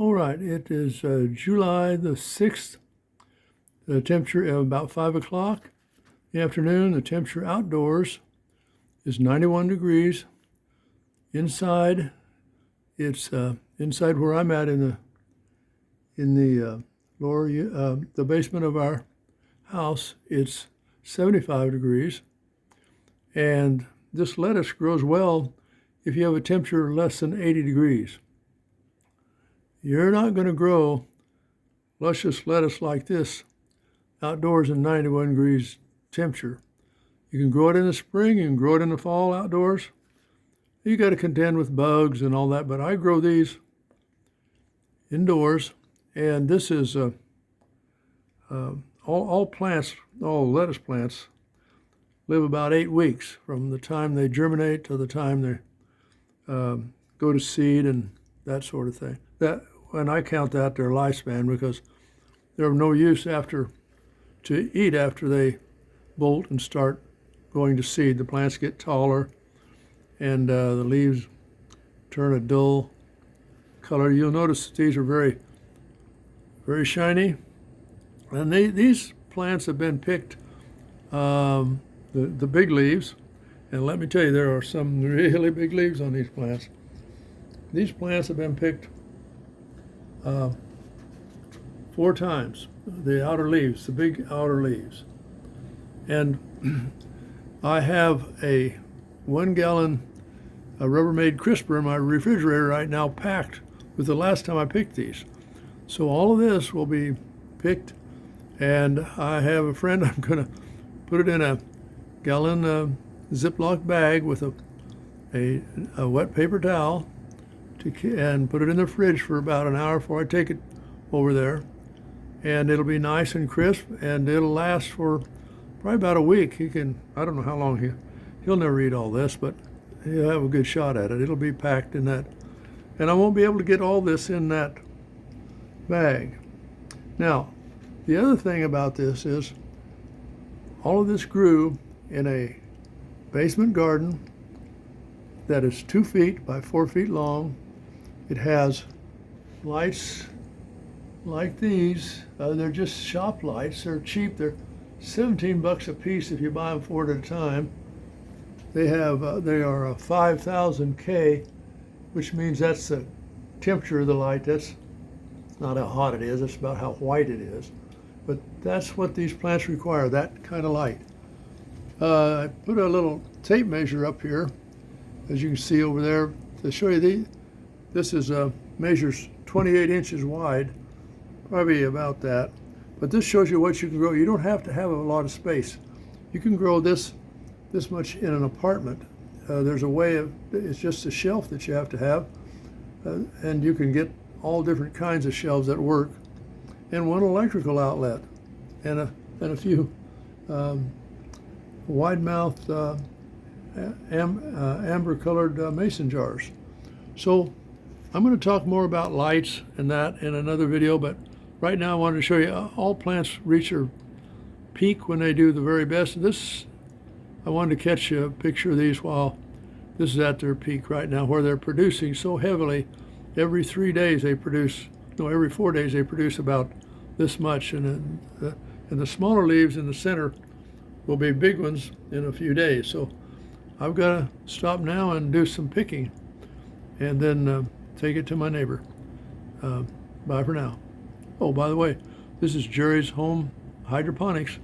All right, it is July the 6th. The temperature of about 5 o'clock in the afternoon. The temperature outdoors is 91 degrees. Inside, it's inside where I'm at in the the basement of our house. It's 75 degrees, and this lettuce grows well if you have a temperature less than 80 degrees. You're not going to grow luscious lettuce like this outdoors in 91 degrees temperature. You can grow it in the spring, you can grow it in the fall outdoors. You got to contend with bugs and all that, but I grow these indoors, and this is all plants, all lettuce plants live about 8 weeks from the time they germinate to the time they go to seed and that sort of thing. That, when I count that their lifespan, because they're of no use to eat after they bolt and start going to seed. The plants get taller, and the leaves turn a dull color. You'll notice that these are very, very shiny, and these plants have been picked. The big leaves, and let me tell you, there are some really big leaves on these plants. These plants have been picked 4 times. The outer leaves, the big outer leaves. And I have a 1-gallon Rubbermaid crisper in my refrigerator right now, packed with the last time I picked these. So all of this will be picked, and I have a friend, I'm going to put it in a gallon Ziploc bag with a wet paper towel and put it in the fridge for about an hour before I take it over there. And it'll be nice and crisp, and it'll last for probably about a week. I don't know how long he'll never eat all this, but he'll have a good shot at it. It'll be packed in that, and I won't be able to get all this in that bag. Now, the other thing about this is all of this grew in a basement garden that is 2 feet by 4 feet long. It has lights like these. They're just shop lights. They're cheap. They're $17 a piece if you buy them 4 at a time. They are a 5,000 K, which means that's the temperature of the light. That's not how hot it is. That's about how white it is. But that's what these plants require, that kind of light. I put a little tape measure up here, as you can see over there, to show you this is measures 28 inches wide, probably about that. But this shows you what you can grow. You don't have to have a lot of space. You can grow this much in an apartment. There's a way it's just a shelf that you have to have, and you can get all different kinds of shelves that work, and one electrical outlet, and a few wide-mouthed amber-colored mason jars. So I'm going to talk more about lights and that in another video, but right now I wanted to show you all plants reach their peak when they do the very best. I wanted to catch a picture of these while this is at their peak right now, where they're producing so heavily. Every 3 days they produce, no, every 4 days they produce about this much, and the smaller leaves in the center will be big ones in a few days. So I've got to stop now and do some picking, and then take it to my neighbor. Bye for now. Oh, by the way, this is Jerry's Home Hydroponics.